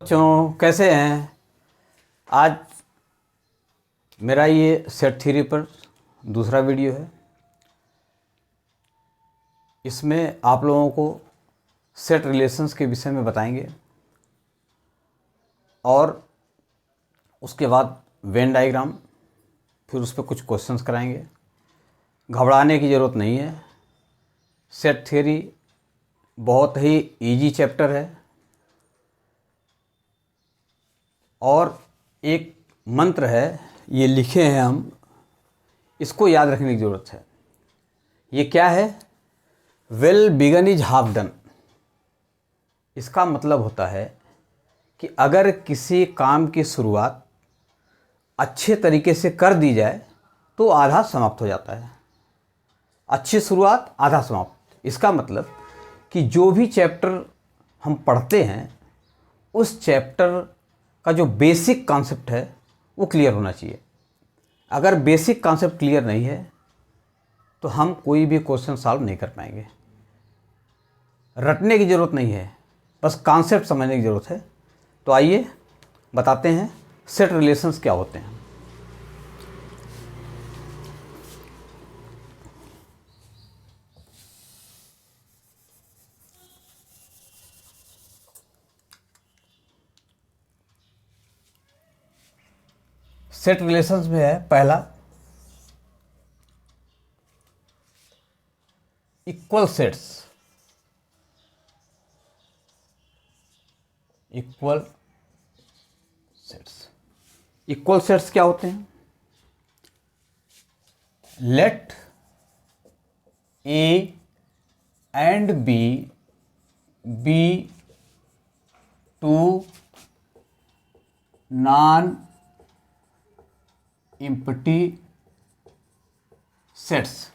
बच्चों कैसे हैं। आज मेरा ये सेट थ्योरी पर दूसरा वीडियो है। इसमें आप लोगों को सेट रिलेशंस के विषय में बताएंगे और उसके बाद वेन डायग्राम, फिर उस पर कुछ क्वेश्चंस कराएंगे। घबराने की ज़रूरत नहीं है। सेट थ्योरी बहुत ही इजी चैप्टर है और एक मंत्र है, ये लिखे हैं हम, इसको याद रखने की ज़रूरत है। ये क्या है? Well begun is half done. इसका मतलब होता है कि अगर किसी काम की शुरुआत अच्छे तरीके से कर दी जाए तो आधा समाप्त हो जाता है। अच्छी शुरुआत आधा समाप्त। इसका मतलब कि जो भी चैप्टर हम पढ़ते हैं उस चैप्टर का जो बेसिक कॉन्सेप्ट है वो क्लियर होना चाहिए। अगर बेसिक कॉन्सेप्ट क्लियर नहीं है तो हम कोई भी क्वेश्चन सॉल्व नहीं कर पाएंगे। रटने की ज़रूरत नहीं है, बस कॉन्सेप्ट समझने की ज़रूरत है। तो आइए बताते हैं सेट रिलेशंस क्या होते हैं। सेट रिलेशंस में है पहला equal sets. Equal sets, equal sets क्या होते हैं? Let A and B be two non empty sets.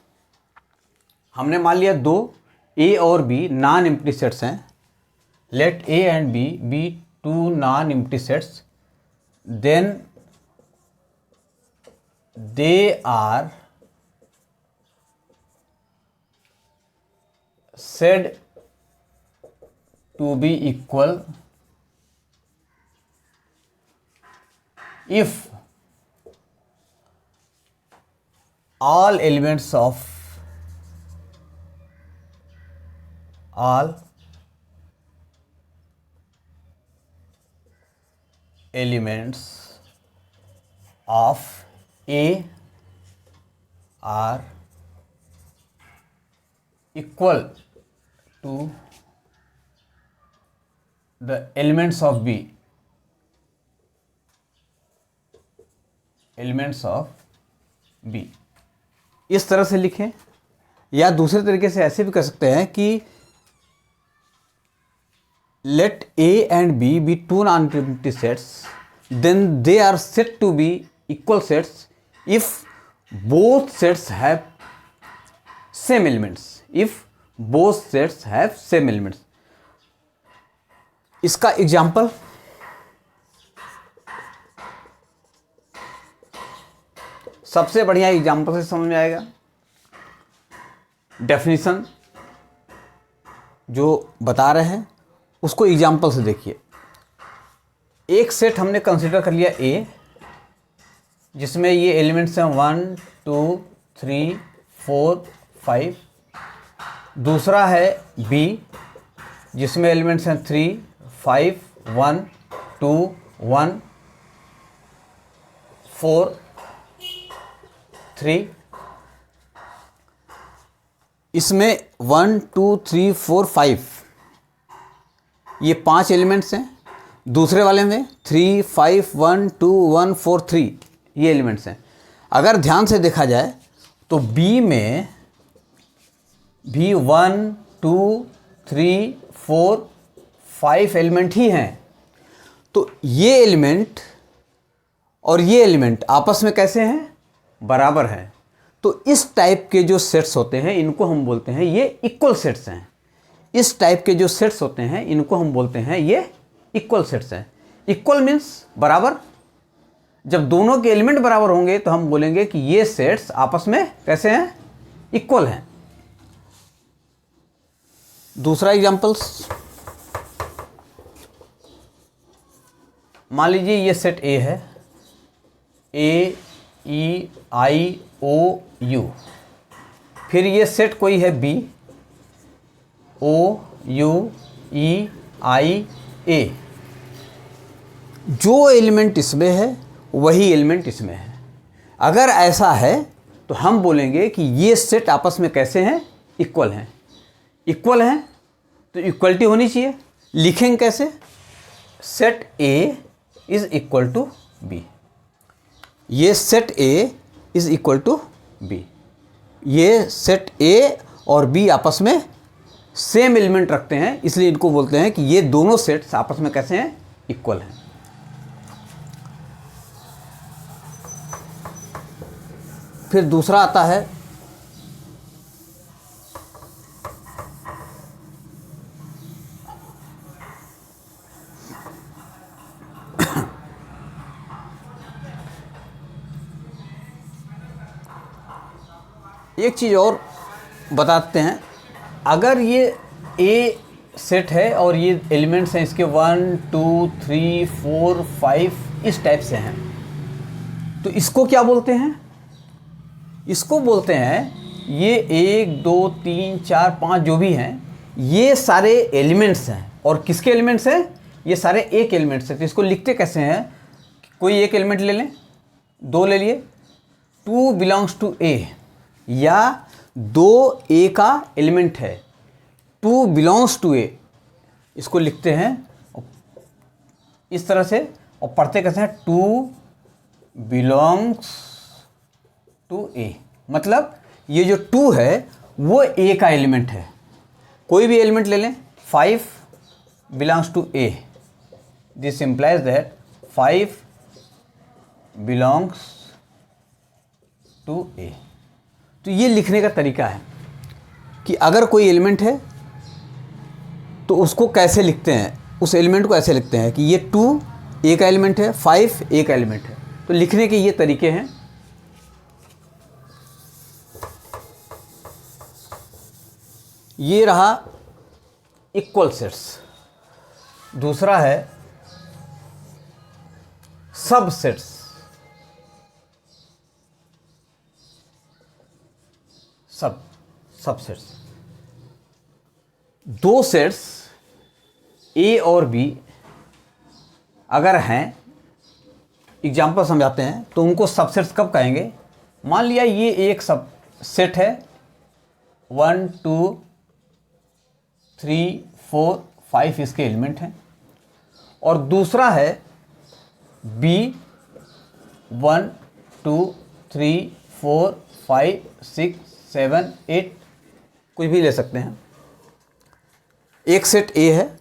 हमने मान लिया दो ए और बी नॉन एम्प्टी सेट्स हैं। Let A and B be two non empty sets, then they are said to be equal if all elements of A are equal to the elements of B. Elements of B. इस तरह से लिखें, या दूसरे तरीके से ऐसे भी कर सकते हैं कि let A and B be two non empty sets, then they are set to be equal sets if both sets have same elements. If both sets have same elements. इसका एग्जाम्पल सबसे बढ़िया एग्जाम्पल से समझ में आएगा। Definition जो बता रहे हैं उसको एग्जाम्पल से देखिए। एक सेट हमने कंसीडर कर लिया ए, जिसमें ये एलिमेंट्स हैं 1 2 3 4 5। दूसरा है बी, जिसमें एलिमेंट्स हैं 3 5 1 2 1 4 3। इसमें 1 2 3 4 5 ये 5 एलिमेंट्स हैं। दूसरे वाले में 3 5 1 2 1 4 3 ये एलिमेंट्स हैं। अगर ध्यान से देखा जाए तो बी में भी 1 2 3 4 5 एलिमेंट ही हैं। तो ये एलिमेंट और ये एलिमेंट आपस में कैसे हैं? बराबर हैं। तो इस टाइप के जो सेट्स होते हैं इनको हम बोलते हैं ये इक्वल सेट्स हैं। इस टाइप के जो सेट्स होते हैं इनको हम बोलते हैं ये इक्वल सेट्स हैं। इक्वल मीन्स बराबर। जब दोनों के एलिमेंट बराबर होंगे तो हम बोलेंगे कि ये सेट्स आपस में कैसे हैं? इक्वल हैं। दूसरा एग्जांपल्स, मान लीजिए ये सेट ए है, AEIOU। फिर ये सेट कोई है B, OUEIA। जो एलिमेंट इसमें है वही एलिमेंट इसमें है। अगर ऐसा है तो हम बोलेंगे कि ये सेट आपस में कैसे हैं, इक्वल हैं। इक्वल हैं तो इक्वलिटी होनी चाहिए। लिखेंगे कैसे, set A is equal to B। ये set A is equal to B। ये सेट A और B आपस में सेम एलिमेंट रखते हैं, इसलिए इनको बोलते हैं कि ये दोनों सेट्स आपस में कैसे हैं, इक्वल हैं। फिर दूसरा आता है एक चीज़ और बताते हैं। अगर ये ए सेट है और ये एलिमेंट्स हैं इसके 1 2 3 4 5 इस टाइप से हैं, तो इसको क्या बोलते हैं, इसको बोलते हैं ये 1 2 3 4 5 जो भी हैं ये सारे एलिमेंट्स हैं। और किसके एलिमेंट्स हैं, ये सारे एक एलिमेंट्स हैं। तो इसको लिखते कैसे हैं, कोई एक एलिमेंट ले लें, 2 ले लिए, 2 बिलोंग्स टू ए, या 2 ए का एलिमेंट है, 2 बिलोंग्स टू ए। इसको लिखते हैं इस तरह से और पढ़ते कैसे हैं, 2 बिलोंग्स टू ए। मतलब ये जो 2 है वो ए का एलिमेंट है। कोई भी एलिमेंट ले लें, 5 belongs to A, this implies that 5 belongs to A. तो ये लिखने का तरीका है कि अगर कोई एलिमेंट है तो उसको कैसे लिखते हैं, उस एलिमेंट को ऐसे लिखते हैं कि ये 2 ए का एलिमेंट है, 5 ए का एलिमेंट है। तो लिखने के ये तरीके हैं। ये रहा इक्वल सेट्स। दूसरा है सब सेट्स। सब सेट्स, 2 सेट्स ए और बी अगर हैं, एग्जाम्पल समझाते हैं, तो उनको सबसेट्स कब कहेंगे। मान लिया ये एक सब सेट है, 1 2 3 4 5 इसके एलिमेंट हैं, और दूसरा है बी 1 2 3 4 5 6 7 8 कुछ भी ले सकते हैं। एक सेट ए है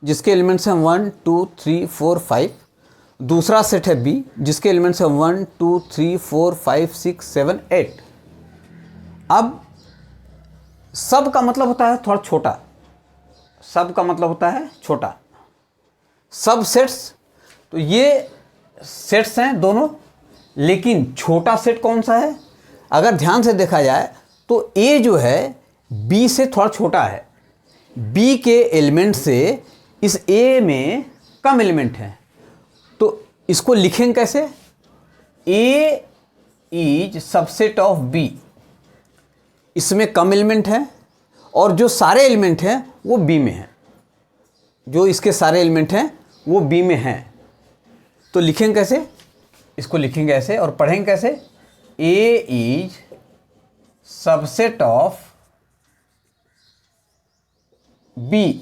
जिसके एलिमेंट्स हैं 1 2 3 4 5। दूसरा सेट है बी जिसके एलिमेंट्स हैं 1 2 3 4 5 6 7 8। अब सब का मतलब होता है थोड़ा छोटा, सब का मतलब होता है छोटा। सब सेट्स, तो ये सेट्स हैं दोनों, लेकिन छोटा सेट कौन सा है, अगर ध्यान से देखा जाए तो ए जो है बी से थोड़ा छोटा है। बी के एलिमेंट से इस ए में कम एलिमेंट हैं, तो इसको लिखेंगे कैसे, ए इज सबसेट ऑफ बी। इसमें कम एलिमेंट है और जो सारे एलिमेंट हैं वो बी में हैं, जो इसके सारे एलिमेंट हैं वो बी में हैं। तो लिखेंगे कैसे, इसको लिखेंगे ऐसे और पढ़ेंगे कैसे, ए इज सबसेट ऑफ बी।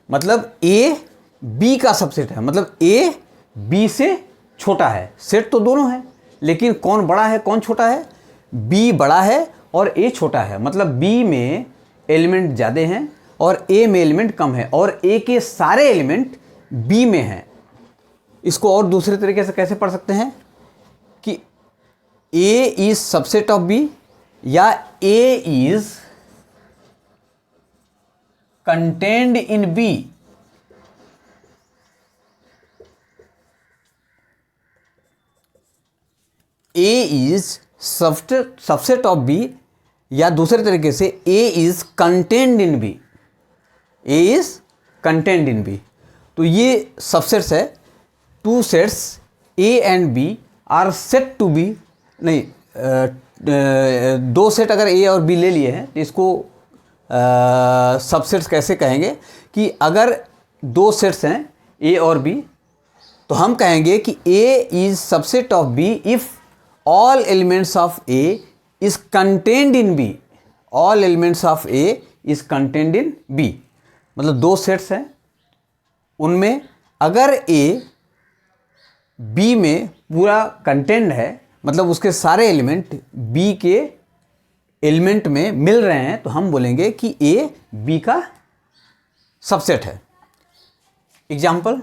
मतलब ए बी का सबसेट है, मतलब ए बी से छोटा है। सेट तो दोनों है, लेकिन कौन बड़ा है कौन छोटा है, बी बड़ा है और ए छोटा है। मतलब बी में एलिमेंट ज़्यादा हैं और ए में एलिमेंट कम है, और ए के सारे एलिमेंट बी में हैं। इसको और दूसरे तरीके से कैसे पढ़ सकते हैं कि A is subset of B, या A is contained in B. A is subset of B, या दूसरे तरीके से A is contained in B. A is contained in B. तो ये सबसेट्स है, two sets A and B are set to be, नहीं दो सेट अगर ए और बी ले लिए हैं तो इसको सबसेट्स कैसे कहेंगे कि अगर दो सेट्स हैं ए और बी तो हम कहेंगे कि A is subset of B if all elements of A is contained in B, all elements of A is contained in B. मतलब दो सेट्स हैं, उनमें अगर ए बी में पूरा कंटेंट है, मतलब उसके सारे एलिमेंट बी के एलिमेंट में मिल रहे हैं, तो हम बोलेंगे कि ए बी का सबसेट है। एग्जाम्पल,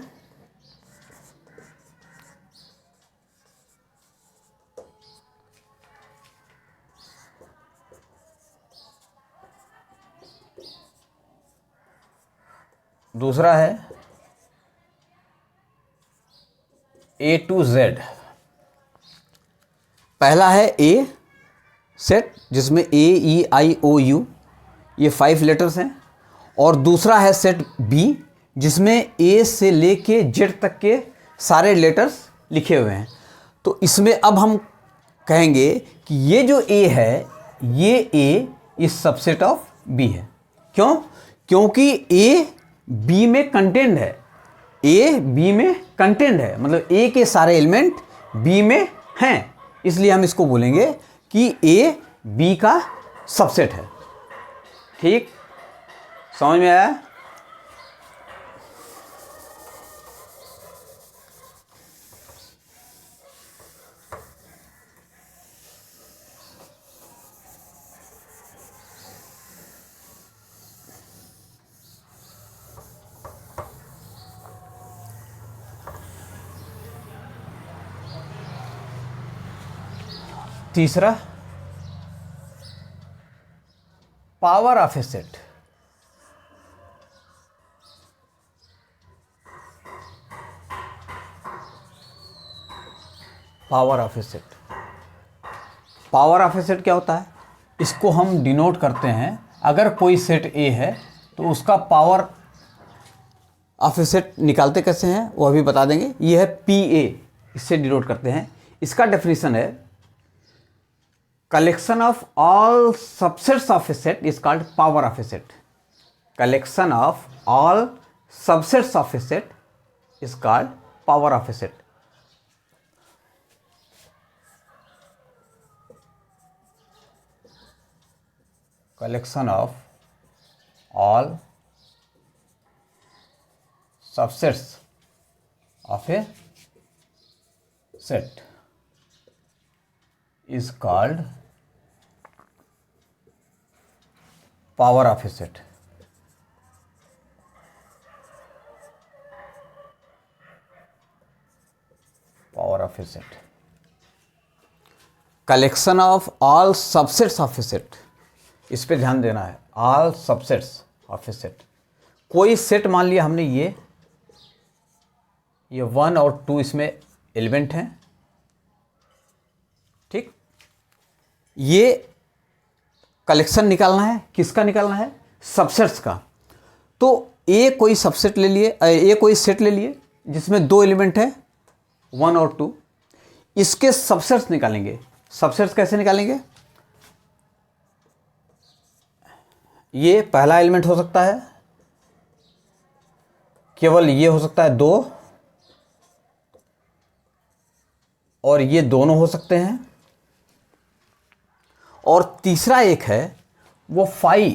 दूसरा है ए टू जेड। पहला है ए सेट जिसमें ए ई आई ओ यू ये 5 लेटर्स हैं, और दूसरा है सेट बी जिसमें ए से लेके जेड तक के सारे लेटर्स लिखे हुए हैं। तो इसमें अब हम कहेंगे कि ये जो ए है ये ए इस सबसेट ऑफ बी है। क्यों? क्योंकि ए बी में कंटेंट है, ए बी में कंटेंट है, मतलब ए के सारे एलिमेंट बी में हैं, इसलिए हम इसको बोलेंगे कि ए बी का सबसेट है। ठीक, समझ में आया? तीसरा, power of a set. Power of a set, power of a set क्या होता है? इसको हम डिनोट करते हैं, अगर कोई सेट ए है तो उसका पावर ऑफ ए सेट निकालते कैसे हैं वो अभी बता देंगे। ये है पी ए, इससे डिनोट करते हैं। इसका डेफिनेशन है collection of all subsets of a set is called power of a set. Collection of all subsets of a set is called power of a set. Collection of all subsets of a set is called power of a set. Power of a set. Collection of all subsets of a set. इस पे ध्यान देना है, all subsets of a set. कोई set मान लिया हमने, ये 1 और 2 इसमें एलिमेंट हैं। ठीक, ये कलेक्शन निकालना है, किसका निकालना है? सबसेट्स का। तो ए कोई सबसेट ले लिए, ए कोई सेट ले लिए जिसमें 2 एलिमेंट है 1 और 2, इसके सबसेट्स निकालेंगे। सबसेट्स कैसे निकालेंगे? ये पहला एलिमेंट हो सकता है, केवल ये हो सकता है 2, और ये दोनों हो सकते हैं, और तीसरा एक है वो 5,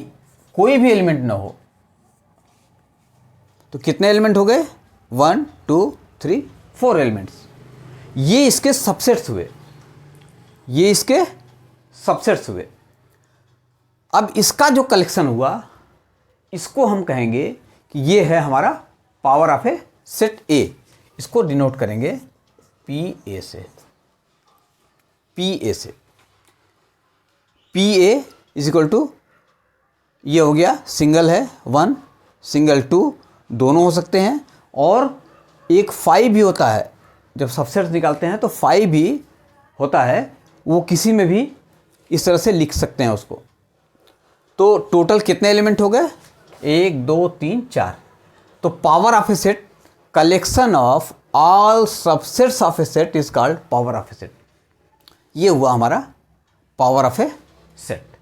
कोई भी एलिमेंट ना हो। तो कितने एलिमेंट हो गए? 1 2 3 4 एलिमेंट्स। ये इसके सबसेट्स हुए, ये इसके सबसेट्स हुए। अब इसका जो कलेक्शन हुआ इसको हम कहेंगे कि ये है हमारा power of a set A. इसको डिनोट करेंगे पी ए से, पी ए से। P A is equal to, ये हो गया सिंगल है 1, सिंगल 2, दोनों हो सकते हैं, और एक 5 भी होता है। जब सबसेट्स निकालते हैं तो 5 भी होता है, वो किसी में भी इस तरह से लिख सकते हैं उसको। तो टोटल कितने एलिमेंट हो गए? 1 2 3 4। तो power of a set collection of all subsets of a set is called power of a set. ये हुआ हमारा पावर ऑफ ए सेट।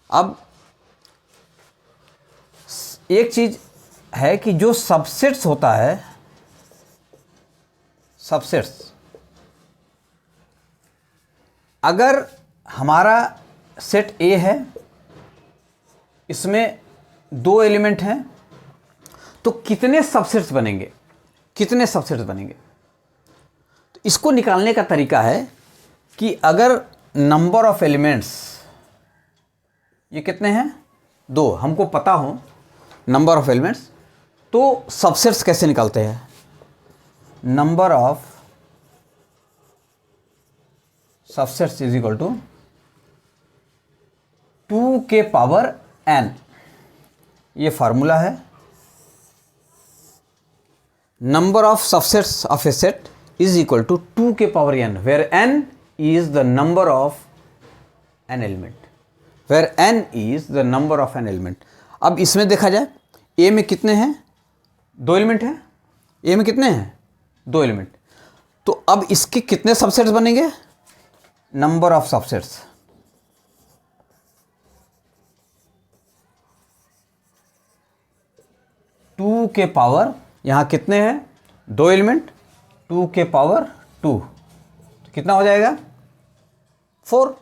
अब एक चीज है कि जो सबसेट्स होता है, सबसेट्स, अगर हमारा सेट ए है, इसमें 2 एलिमेंट हैं, तो कितने सबसेट्स बनेंगे, कितने सबसेट्स बनेंगे? तो इसको निकालने का तरीका है कि अगर नंबर ऑफ एलिमेंट्स ये कितने हैं, 2, हमको पता हो नंबर ऑफ एलिमेंट्स, तो सबसेट्स कैसे निकालते हैं? Number of subsets is equal to 2 के पावर n, ये फार्मूला है। Number of subsets of a set is equal to 2 के power n, where n is the number of n element, where n is the number of n element. अब इसमें देखा जाए, ए में कितने हैं, 2 एलिमेंट हैं, ए में कितने हैं, 2 एलिमेंट। तो अब इसके कितने सबसेट्स बनेंगे? नंबर ऑफ सबसेट्स, टू के पावर, यहां कितने हैं, 2 एलिमेंट, 2 के पावर 2, तो कितना हो जाएगा, 4।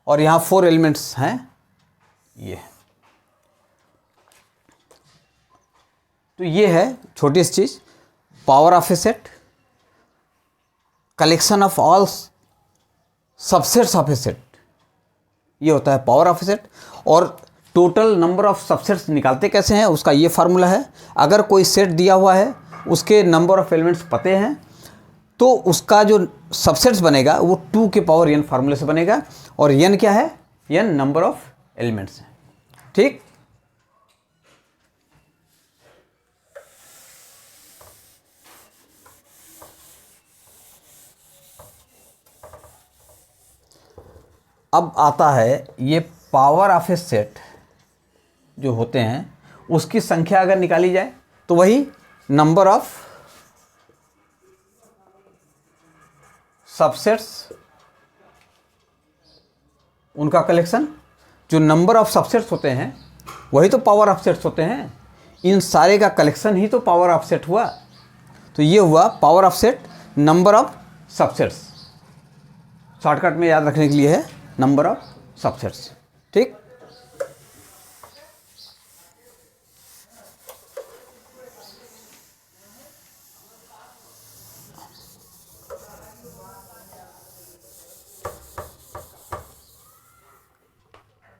और यहां 4 एलिमेंट्स हैं, ये। तो ये है छोटी सी चीज, power of a set, collection of all subsets of a set, ये होता है पावर ऑफ ए सेट। और टोटल नंबर ऑफ सबसेट्स निकालते कैसे हैं, उसका ये फार्मूला है। अगर कोई सेट दिया हुआ है, उसके नंबर ऑफ एलिमेंट्स पते हैं, तो उसका जो सबसेट्स बनेगा वो 2 के पावर n फार्मूले से बनेगा। और n क्या है, n नंबर ऑफ एलिमेंट्स है, ठीक। अब आता है ये पावर ऑफ ए सेट जो होते हैं, उसकी संख्या अगर निकाली जाए तो वही नंबर ऑफ सबसेट्स, उनका कलेक्शन। जो नंबर ऑफ सबसेट्स होते हैं वही तो पावर ऑफ सेट्स होते हैं, इन सारे का कलेक्शन ही तो पावर ऑफ सेट हुआ। तो ये हुआ power of set, number of subsets, shortcut में याद रखने के लिए है नंबर ऑफ सबसेट्स, ठीक।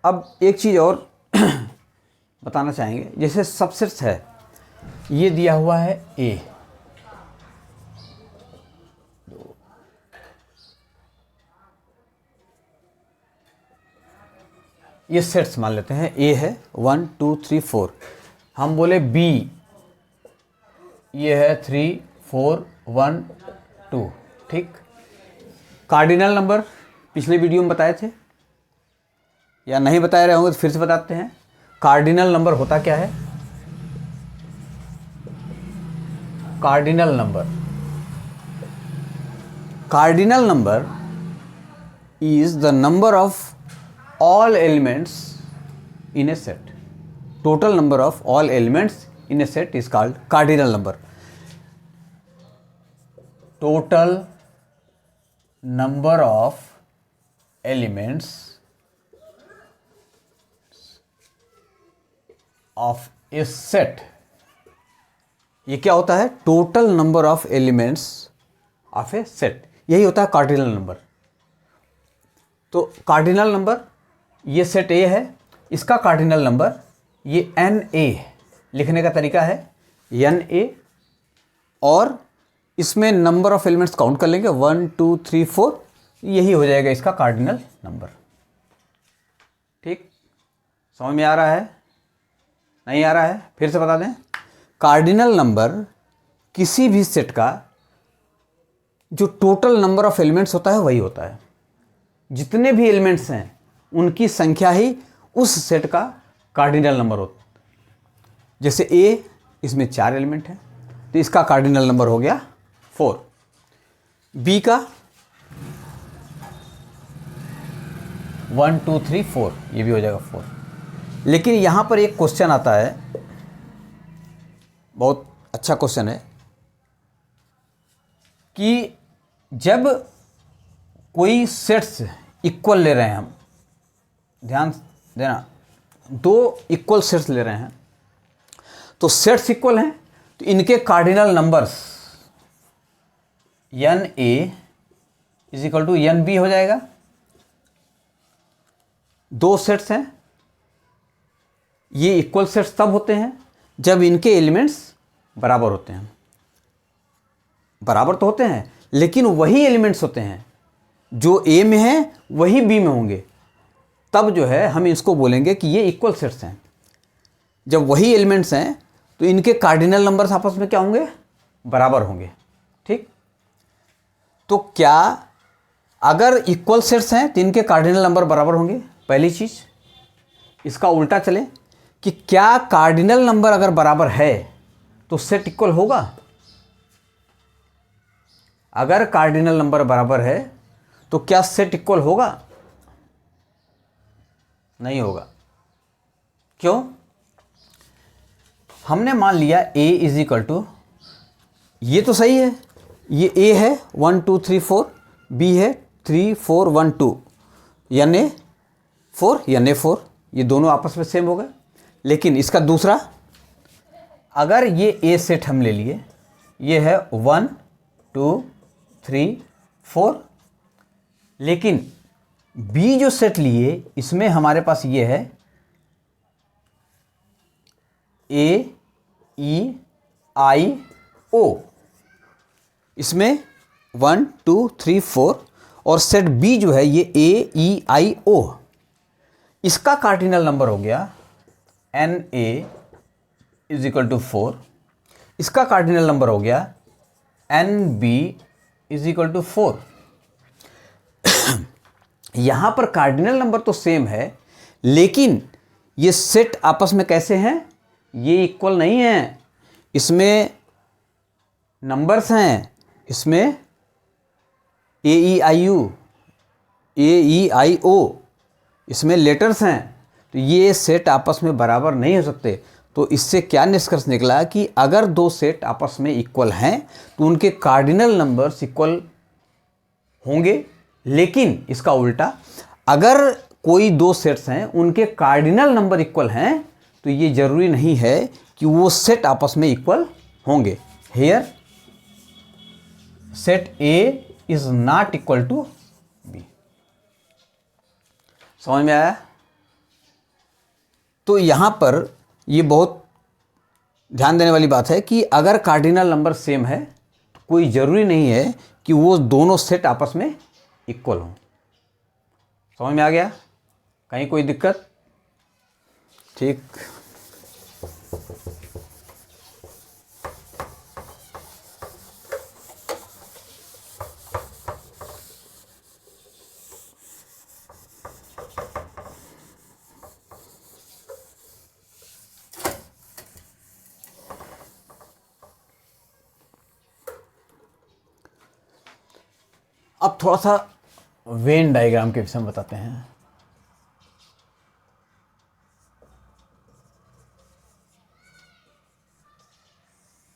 अब एक चीज़ और बताना चाहेंगे, जैसे सबसेट्स है, ये दिया हुआ है ए, ये सेट्स मान लेते हैं, ए है 1 2 3 4, हम बोले बी, ये है 3 4 1 2, ठीक। कार्डिनल नंबर पिछले वीडियो में बताए थे, या नहीं बताए रहे होंगे तो फिर से बताते हैं। कार्डिनल नंबर होता क्या है? Cardinal number, cardinal number is the number of all elements in a set. Total number of all elements in a set is called cardinal number. Total number of elements of a set, ये क्या होता है? Total number of elements of a set, यही होता है cardinal number. तो cardinal number, ये set ए है, इसका कार्डिनल नंबर ये एन ए, लिखने का तरीका है एन ए, और इसमें नंबर ऑफ एलिमेंट्स काउंट कर लेंगे 1 2 3 4, यही हो जाएगा इसका कार्डिनल नंबर, ठीक। समझ में आ रहा है, नहीं आ रहा है? फिर से बता दें, कार्डिनल नंबर किसी भी सेट का जो टोटल नंबर ऑफ एलिमेंट्स होता है वही होता है। जितने भी एलिमेंट्स हैं उनकी संख्या ही उस सेट का कार्डिनल नंबर जैसे ए, इसमें 4 एलिमेंट हैं तो इसका कार्डिनल नंबर हो गया 4। बी का 1 2 3 4, ये भी हो जाएगा 4। लेकिन यहाँ पर एक क्वेश्चन आता है, बहुत अच्छा क्वेश्चन है, कि जब कोई सेट्स इक्वल ले रहे हैं, हम ध्यान देना, 2 इक्वल सेट्स ले रहे हैं, तो सेट्स इक्वल हैं तो इनके cardinal numbers n A is equal to n B हो जाएगा। 2 सेट्स हैं, ये इक्वल सेट्स तब होते हैं जब इनके एलिमेंट्स बराबर होते हैं। बराबर तो होते हैं लेकिन वही एलिमेंट्स होते हैं, जो ए में है वही बी में होंगे, तब जो है हम इसको बोलेंगे कि ये इक्वल सेट्स हैं। जब वही एलिमेंट्स हैं तो इनके कार्डिनल नंबर्स आपस में क्या होंगे, बराबर होंगे। ठीक, तो क्या अगर इक्वल सेट्स हैं तो इनके कार्डिनल नंबर बराबर होंगे, पहली चीज़। इसका उल्टा चले कि क्या कार्डिनल नंबर अगर बराबर है तो सेट इक्वल होगा। अगर कार्डिनल नंबर बराबर है तो क्या सेट इक्वल होगा, नहीं होगा। क्यों? हमने मान लिया a इज इक्वल टू, ये तो सही है, ये a है 1 2 3 4, b है 3 4 1 2, यानी 4 यानी 4, ये दोनों आपस में सेम हो गए। लेकिन इसका दूसरा, अगर ये a सेट हम ले लिए, ये है 1 2 3 4, लेकिन b जो सेट लिए इसमें हमारे पास ये है A E I O, इसमें 1 2 3 4, और सेट B जो है ये A E I O, इसका कार्डिनल नंबर हो गया N A is equal to 4, इसका कार्डिनल नंबर हो गया N B is equal to 4। यहाँ पर कार्डिनल नंबर तो सेम है, लेकिन ये सेट आपस में कैसे हैं, ये इक्वल नहीं है। इसमें नंबर्स हैं, इसमें ए ई आई ओ, इसमें लेटर्स हैं, तो ये सेट आपस में बराबर नहीं हो सकते। तो इससे क्या निष्कर्ष निकला कि अगर 2 सेट आपस में इक्वल हैं तो उनके कार्डिनल नंबर्स इक्वल होंगे। लेकिन इसका उल्टा, अगर कोई 2 सेट्स हैं उनके कार्डिनल नंबर इक्वल हैं तो ये जरूरी नहीं है कि वो सेट आपस में इक्वल होंगे। Here set A is not equal to B। समझ में आया? तो यहां पर ये बहुत ध्यान देने वाली बात है कि अगर कार्डिनल नंबर सेम है तो कोई ज़रूरी नहीं है कि वो दोनों सेट आपस में इक्वल हों। समझ में आ गया? कहीं कोई दिक्कत? ठीक। अब थोड़ा सा वेन डायग्राम के विषय में बताते हैं।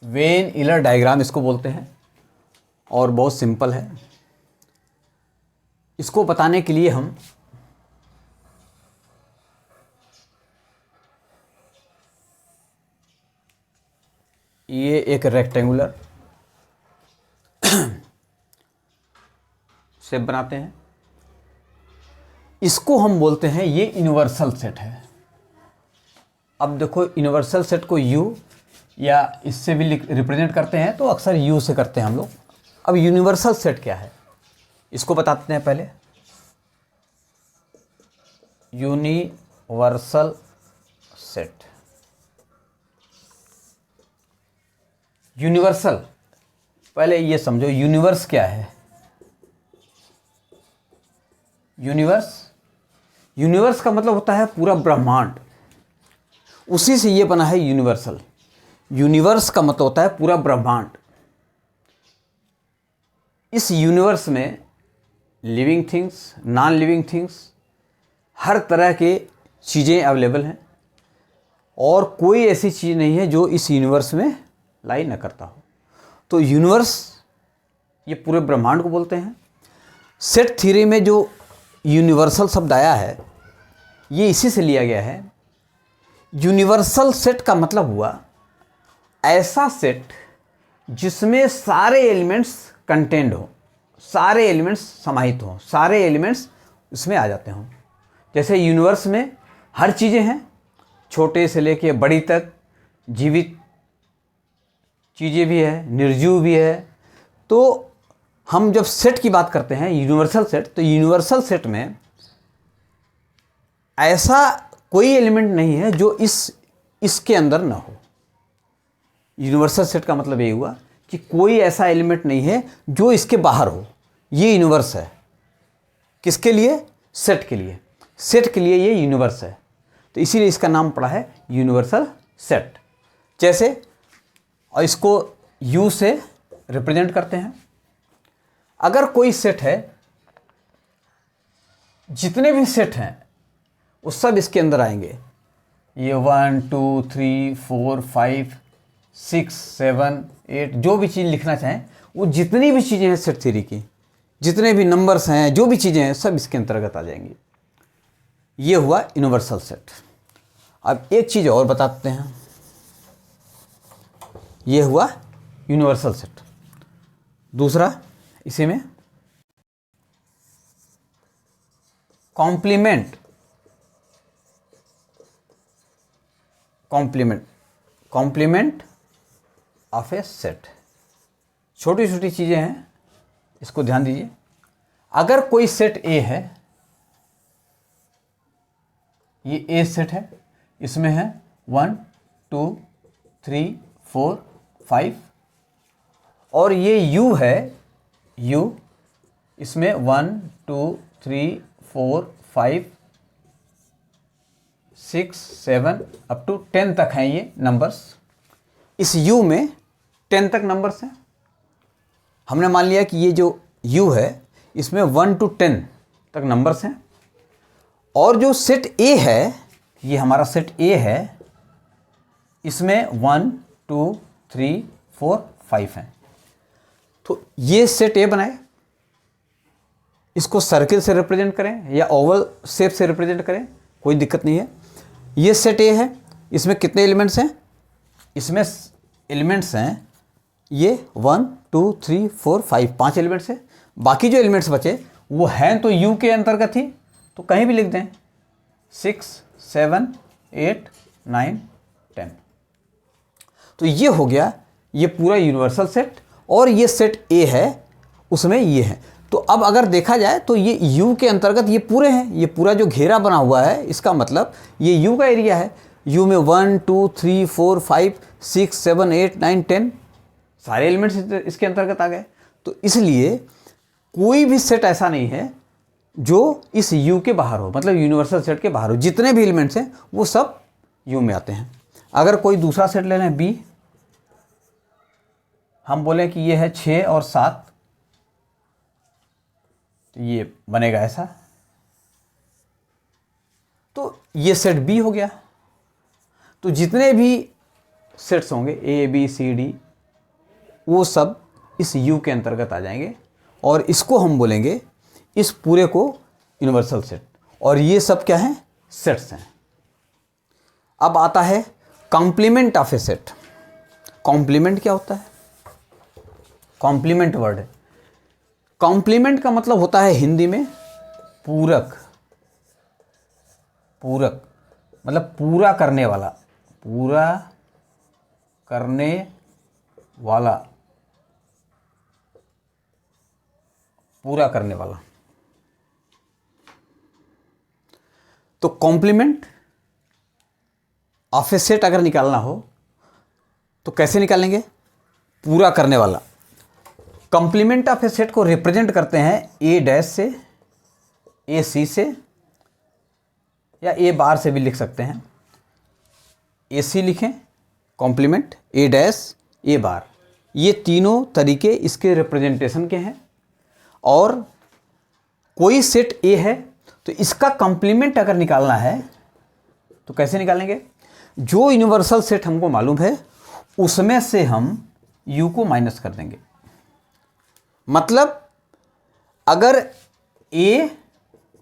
वेन इलर डायग्राम इसको बोलते हैं और बहुत सिंपल है। इसको बताने के लिए हम ये एक रेक्टेंगुलर शेप बनाते हैं। इसको हम बोलते हैं ये यूनिवर्सल सेट है। अब देखो, यूनिवर्सल सेट को यू या इससे भी रिप्रेजेंट करते हैं, तो अक्सर यू से करते हैं हम लोग। अब यूनिवर्सल सेट क्या है इसको बताते हैं पहले। यूनिवर्सल सेट, यूनिवर्सल, पहले ये समझो यूनिवर्स क्या है। यूनिवर्स, यूनिवर्स का मतलब होता है पूरा ब्रह्मांड। उसी से ये बना है यूनिवर्सल। यूनिवर्स का मतलब होता है पूरा ब्रह्मांड। इस यूनिवर्स में living things, non living things, हर तरह के चीज़ें अवेलेबल हैं और कोई ऐसी चीज़ नहीं है जो इस यूनिवर्स में लाई न करता हो। तो यूनिवर्स ये पूरे ब्रह्मांड को बोलते हैं। सेट थ्योरी में जो यूनिवर्सल शब्द आया है ये इसी से लिया गया है। यूनिवर्सल सेट का मतलब हुआ ऐसा सेट जिसमें सारे एलिमेंट्स कंटेंड हो, सारे एलिमेंट्स समाहित हों, सारे एलिमेंट्स इसमें आ जाते हों। जैसे यूनिवर्स में हर चीज़ें हैं, छोटे से लेके बड़ी तक, जीवित चीज़ें भी है, निर्जीव भी है। तो हम जब सेट की बात करते हैं यूनिवर्सल सेट, तो यूनिवर्सल सेट में ऐसा कोई एलिमेंट नहीं है जो इसके अंदर ना हो। यूनिवर्सल सेट का मतलब ये हुआ कि कोई ऐसा एलिमेंट नहीं है जो इसके बाहर हो। ये यूनिवर्स है। किसके लिए? सेट के लिए। सेट के लिए ये यूनिवर्स है, तो इसीलिए इसका नाम पड़ा है यूनिवर्सल सेट। जैसे, और इसको यू से रिप्रेजेंट करते हैं। अगर कोई सेट है, जितने भी सेट हैं वो सब इसके अंदर आएंगे। ये 1 2 3 4 5 6 7 8 जो भी चीज़ लिखना चाहें, वो जितनी भी चीज़ें हैं सेट थ्योरी की, जितने भी नंबर्स हैं, जो भी चीज़ें हैं, सब इसके अंतर्गत आ जाएंगी। ये हुआ यूनिवर्सल सेट। अब एक चीज़ और बताते हैं। ये हुआ यूनिवर्सल सेट। दूसरा इसी में complement. Complement of a set. छोटी छोटी चीज़ें हैं, इसको ध्यान दीजिए। अगर कोई सेट ए है, ये ए सेट है, इसमें है 1 2 3 4 5, और ये यू है, यू, इसमें 1 2 3 4 5 6 7 अप टू 10 तक हैं ये नंबर्स। इस यू में 10 तक नंबर्स हैं। हमने मान लिया कि ये जो यू है इसमें 1 to 10 तक नंबर्स हैं। और जो सेट ए है, ये हमारा सेट ए है, इसमें 1 2 3 4 5 हैं। तो ये सेट ए बनाए, इसको सर्किल से रिप्रेजेंट करें या ओवल शेप से रिप्रेजेंट करें, कोई दिक्कत नहीं है। ये सेट ए है, इसमें कितने एलिमेंट्स हैं? इसमें एलिमेंट्स हैं ये 1 2 3 4 5, 5 एलिमेंट्स हैं। बाकी जो एलिमेंट्स बचे वो हैं तो यू के अंतर्गत ही, तो कहीं भी लिख दें, 6 7 8 9 10। तो ये हो गया ये पूरा यूनिवर्सल सेट। और ये सेट ए है, उसमें ये है। तो अब अगर देखा जाए तो ये यू के अंतर्गत ये पूरे हैं। ये पूरा जो घेरा बना हुआ है, इसका मतलब ये यू का एरिया है। यू में 1 2 3 4 5 6 7 8 9 10 सारे एलिमेंट्स इसके अंतर्गत आ गए। तो इसलिए कोई भी सेट ऐसा नहीं है जो इस यू के बाहर हो, मतलब यूनिवर्सल सेट के बाहर हो। जितने भी एलिमेंट्स हैं वो सब यू में आते हैं। अगर कोई दूसरा सेट ले लें बी, हम बोलें कि ये है 6 और 7, तो ये बनेगा ऐसा। तो ये सेट बी हो गया। तो जितने भी सेट्स होंगे ए बी सी डी, वो सब इस यू के अंतर्गत आ जाएंगे और इसको हम बोलेंगे, इस पूरे को यूनिवर्सल सेट। और ये सब क्या हैं? सेट्स हैं। अब आता है complement of a set. Complement क्या होता है? कॉम्प्लीमेंट वर्ड है। कॉम्प्लीमेंट का मतलब होता है हिंदी में पूरक। पूरक मतलब पूरा करने वाला, पूरा करने वाला, पूरा करने वाला। तो कॉम्प्लीमेंट ऑफ ए सेट अगर निकालना हो तो कैसे निकालेंगे? पूरा करने वाला। कॉम्प्लीमेंट ऑफ ए सेट को रिप्रेजेंट करते हैं ए डैश से, ए सी से, या ए बार से भी लिख सकते हैं। ए सी लिखें कॉम्प्लीमेंट, ए डैश ए बार, ये तीनों तरीके इसके रिप्रेजेंटेशन के हैं। और कोई सेट ए है तो इसका कॉम्प्लीमेंट अगर निकालना है तो कैसे निकालेंगे? जो यूनिवर्सल सेट हमको मालूम है उसमें से हम यू को माइनस कर देंगे। मतलब अगर ए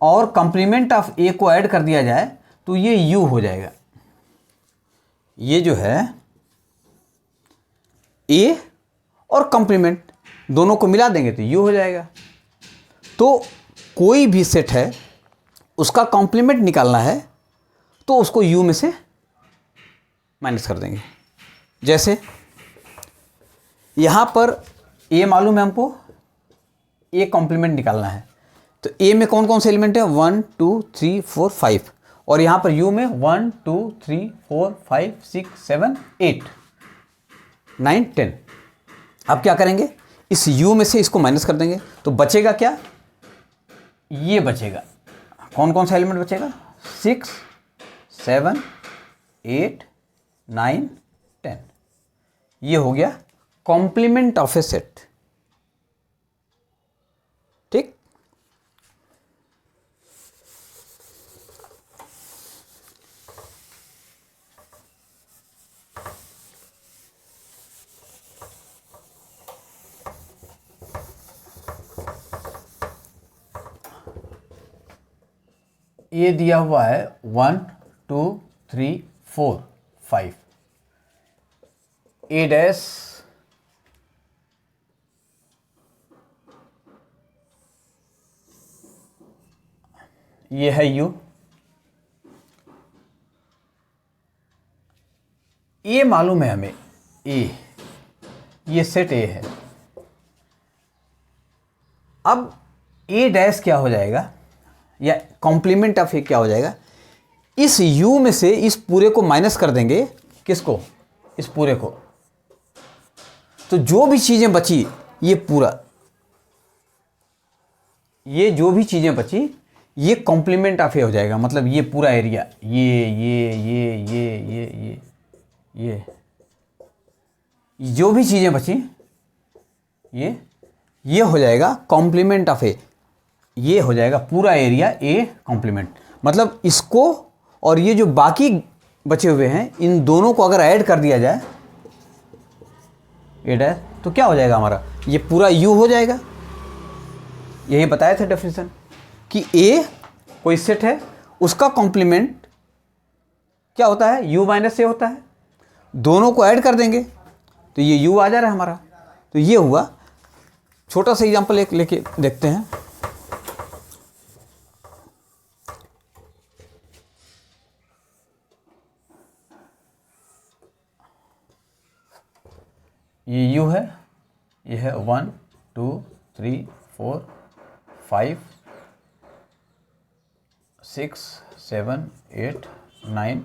और कॉम्प्लीमेंट ऑफ ए को ऐड कर दिया जाए तो ये यू हो जाएगा। ये जो है ए और कॉम्प्लीमेंट दोनों को मिला देंगे तो यू हो जाएगा। तो कोई भी सेट है उसका कॉम्प्लीमेंट निकालना है तो उसको यू में से माइनस कर देंगे। जैसे यहाँ पर ए मालूम है हमको, ए कॉम्प्लीमेंट निकालना है तो ए में कौन कौन से एलिमेंट है? 1 2 3 4 5 और यहाँ पर यू में 1 2 3 4 5 6 7 8 9 10। अब क्या करेंगे? इस u में से इसको माइनस कर देंगे तो बचेगा क्या? ये बचेगा। कौन कौन सा एलिमेंट बचेगा? 6 7 8 9 10। ये हो गया कॉम्प्लीमेंट ऑफ ए सेट। ठीक। ये दिया हुआ है 1 2 3 4 5 ए डैश ये है यू, ए मालूम है हमें, ए ये सेट ए है। अब ए डैश क्या हो जाएगा या कॉम्प्लीमेंट ऑफ ए क्या हो जाएगा? इस u में से इस पूरे को माइनस कर देंगे। किसको? इस पूरे को। तो जो भी चीजें बची ये पूरा, ये जो भी चीजें बची ये कॉम्प्लीमेंट ऑफ ए हो जाएगा। मतलब ये पूरा एरिया, ये जो भी चीजें बची ये हो जाएगा कॉम्प्लीमेंट ऑफ ए। ये हो जाएगा पूरा एरिया ए कॉम्प्लीमेंट। मतलब इसको और ये जो बाकी बचे हुए हैं इन दोनों को अगर ऐड कर दिया जाए ए डैश तो क्या हो जाएगा हमारा? ये पूरा यू हो जाएगा। यही बताए थे डेफिनेशन कि ए कोई सेट है उसका कॉम्प्लीमेंट क्या होता है? यू माइनस ए होता है। दोनों को ऐड कर देंगे तो ये यू आ जा रहा है हमारा। तो ये हुआ। छोटा सा एग्जांपल एक लेके देखते हैं। ये u है, ये है 1 2 3 4 5 6 7 8 9।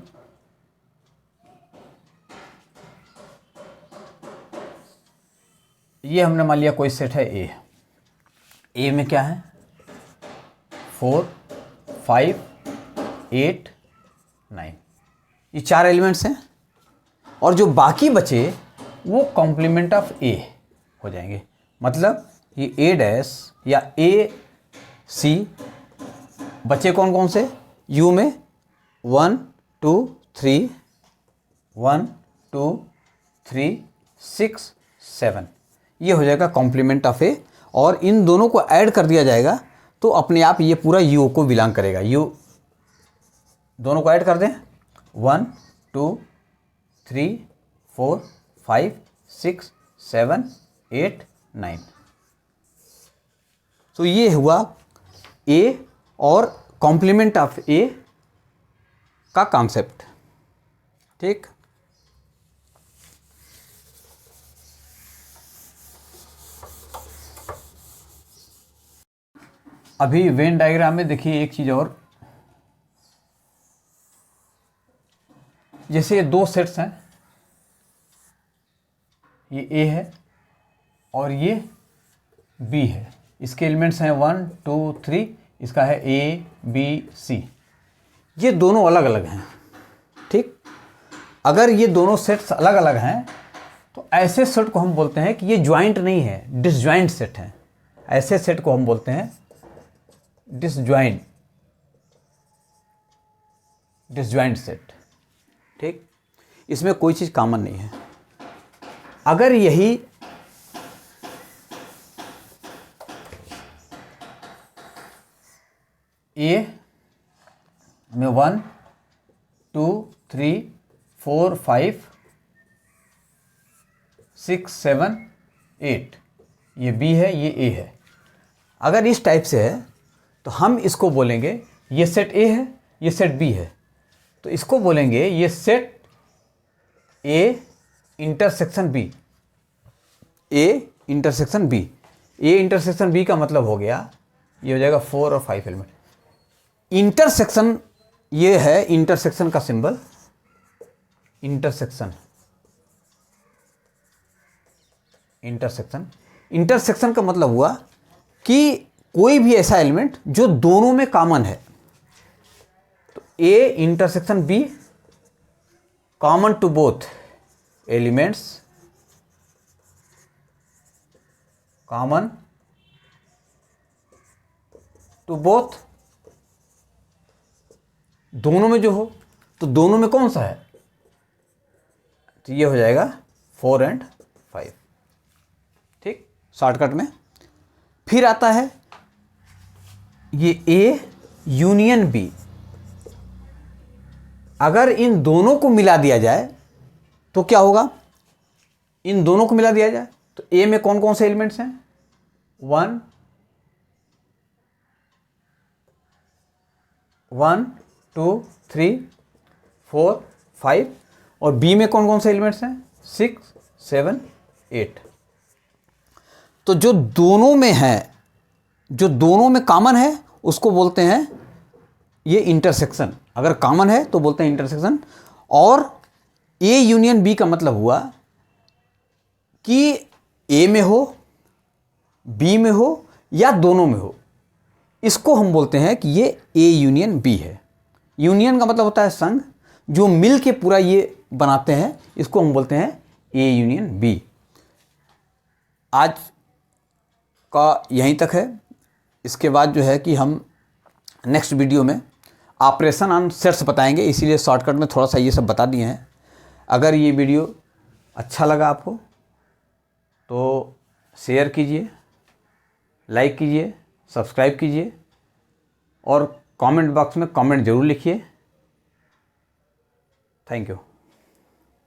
ये हमने मान लिया कोई सेट है ए। ए में क्या है? 4 5 8 9। ये 4 एलिमेंट्स हैं और जो बाकी बचे वो कॉम्प्लीमेंट ऑफ ए हो जाएंगे। मतलब ये ए डैश या ए सी बचे कौन कौन से? यू में 1 2 3 1 2 3 6 7। ये हो जाएगा कॉम्प्लीमेंट ऑफ ए और इन दोनों को ऐड कर दिया जाएगा तो अपने आप ये पूरा यू को बिलोंग करेगा। यू दोनों को ऐड कर दें 1 2 3 4 5 6 7 8 9। तो ये हुआ ए और कॉम्प्लीमेंट ऑफ ए का कॉन्सेप्ट। ठीक। अभी वेन डायग्राम में देखिए एक चीज और, जैसे ये दो सेट्स हैं, ये ए है और ये बी है। इसके एलिमेंट्स हैं 1 2 3, इसका है ए बी सी। ये दोनों अलग अलग हैं। ठीक। अगर ये दोनों सेट्स अलग अलग हैं तो ऐसे सेट को हम बोलते हैं कि ये ज्वाइंट नहीं है, डिसज्वाइंट सेट है। ऐसे सेट को हम बोलते हैं डिसज्वाइंट सेट। ठीक, इसमें कोई चीज़ कॉमन नहीं है। अगर यही ए में 1 2 3 4 5 6 7 8, ये बी है, ये ए है। अगर इस टाइप से है तो हम इसको बोलेंगे ये सेट ए है, ये सेट बी है, तो इसको बोलेंगे ये set A intersection B. A intersection B, A intersection B का मतलब हो गया, ये हो जाएगा 4 और 5 एलिमेंट। इंटरसेक्शन, ये है इंटरसेक्शन का सिंबल, इंटरसेक्शन। इंटरसेक्शन का मतलब हुआ कि कोई भी ऐसा एलिमेंट जो दोनों में कॉमन है। तो A intersection B common to both elements, common to both, दोनों में जो हो, तो दोनों में कौन सा है, तो ये हो जाएगा 4 और 5। ठीक, शॉर्टकट में। फिर आता है ये ए यूनियन बी। अगर इन दोनों को मिला दिया जाए तो क्या होगा, इन दोनों को मिला दिया जाए तो ए में कौन कौन से एलिमेंट्स हैं, 1 2 3 4 5, और बी में कौन कौन से एलिमेंट्स हैं, 6 7 8। तो जो दोनों में है, जो दोनों में कॉमन है, उसको बोलते हैं ये इंटरसेक्शन। अगर कॉमन है तो बोलते हैं इंटरसेक्शन। और ए यूनियन बी का मतलब हुआ कि ए में हो, बी में हो, या दोनों में हो, इसको हम बोलते हैं कि ये ए यूनियन बी है। यूनियन का मतलब होता है संग, जो मिल के पूरा ये बनाते हैं, इसको हम बोलते हैं ए यूनियन बी। आज का यहीं तक है। इसके बाद जो है कि हम नेक्स्ट वीडियो में ऑपरेशन ऑन सेट्स बताएंगे, इसीलिए शॉर्टकट में थोड़ा सा ये सब बता दिए हैं। अगर ये वीडियो अच्छा लगा आपको तो शेयर कीजिए, लाइक कीजिए, सब्सक्राइब कीजिए, और कमेंट बॉक्स में कमेंट ज़रूर लिखिए। Thank you.